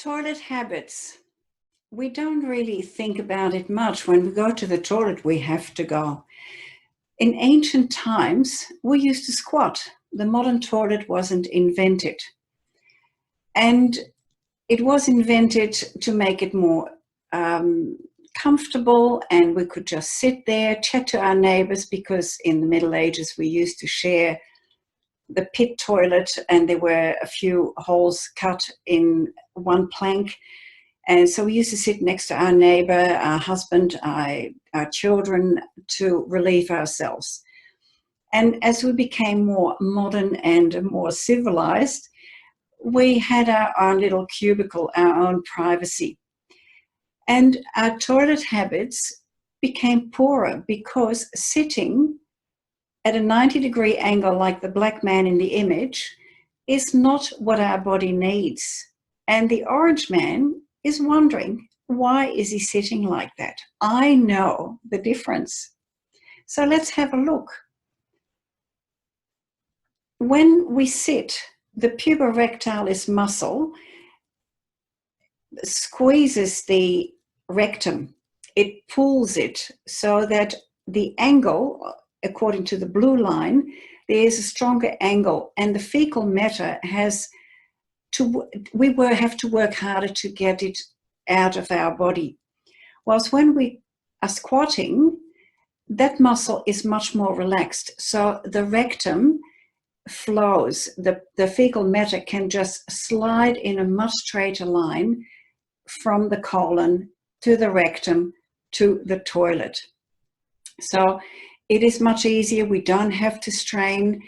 Toilet habits. We don't really think about it much. When we go to the toilet, we have to go. In ancient times, we used to squat. The modern toilet wasn't invented. And it was invented to make it more comfortable, and we could just sit there, chat to our neighbors, because in the Middle Ages we used to share the pit toilet, and there were a few holes cut in one plank. And so we used to sit next to our neighbor, our husband, our children, to relieve ourselves. And as we became more modern and more civilized, we had our own little cubicle, our own privacy. And our toilet habits became poorer because sitting at a 90-degree angle like the black man in the image is not what our body needs. And the orange man is wondering, why is he sitting like that? I know the difference. So let's have a look. When we sit, the puborectalis muscle squeezes the rectum. It pulls it so that the angle, according to the blue line, there is a stronger angle, and the fecal matter have to work harder to get it out of our body. Whilst when we are squatting, that muscle is much more relaxed. So the rectum flows, the fecal matter can just slide in a much straighter line from the colon to the rectum to the toilet. So it is much easier. We don't have to strain.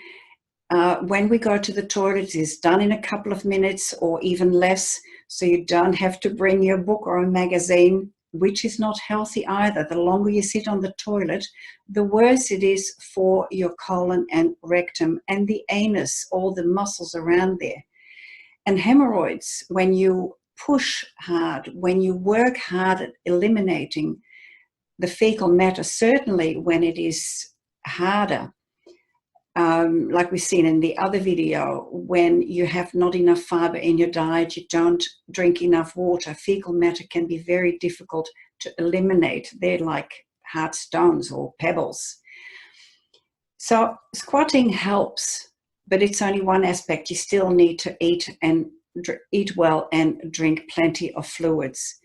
When we go to the toilet, it's done in a couple of minutes or even less. So you don't have to bring your book or a magazine, which is not healthy either. The longer you sit on the toilet, the worse it is for your colon and rectum and the anus, all the muscles around there. And hemorrhoids, when you push hard, when you work hard at eliminating the fecal matter, certainly when it is harder, like we've seen in the other video, when you have not enough fiber in your diet, you don't drink enough water, fecal matter can be very difficult to eliminate. They're like hard stones or pebbles. So squatting helps, but it's only one aspect. You still need to eat well and drink plenty of fluids.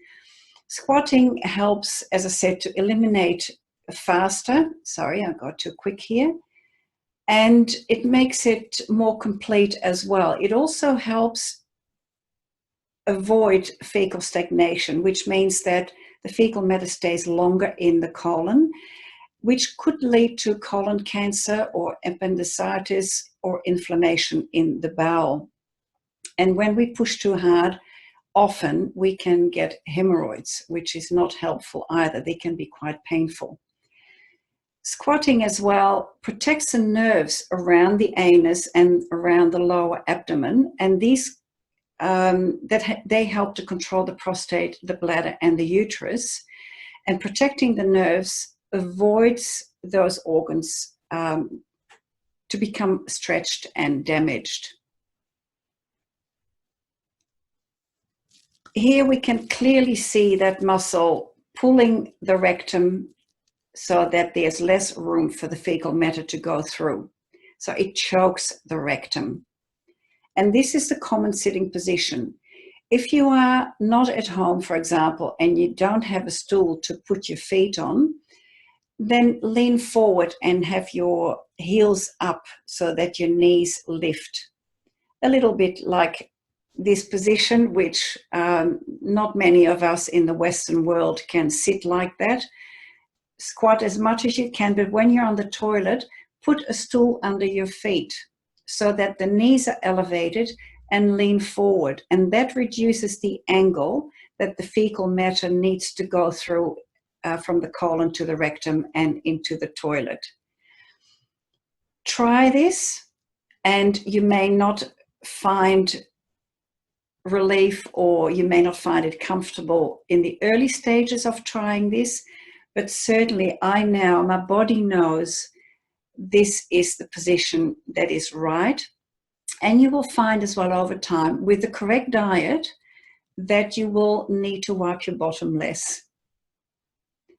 Squatting helps, as I said, to eliminate faster. Sorry, I got too quick here. And it makes it more complete as well. It also helps avoid fecal stagnation, which means that the fecal matter stays longer in the colon, which could lead to colon cancer or appendicitis or inflammation in the bowel. And when we push too hard, often we can get hemorrhoids, which is not helpful either. They can be quite painful. Squatting as well protects the nerves around the anus and around the lower abdomen, and these they help to control the prostate, the bladder, and the uterus. And protecting the nerves avoids those organs to become stretched and damaged. Here we can clearly see that muscle pulling the rectum so that there's less room for the fecal matter to go through. So it chokes the rectum. And this is the common sitting position. If you are not at home, for example, and you don't have a stool to put your feet on, then lean forward and have your heels up so that your knees lift. A little bit like this position, which not many of us in the Western world can sit like that. Squat as much as you can, but when you're on the toilet, put a stool under your feet so that the knees are elevated and lean forward. And that reduces the angle that the fecal matter needs to go through from the colon to the rectum and into the toilet. Try this, and you may not find relief, or you may not find it comfortable in the early stages of trying this. But certainly my body knows this is the position that is right. And you will find as well over time, with the correct diet, that you will need to wipe your bottom less.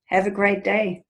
Have a great day.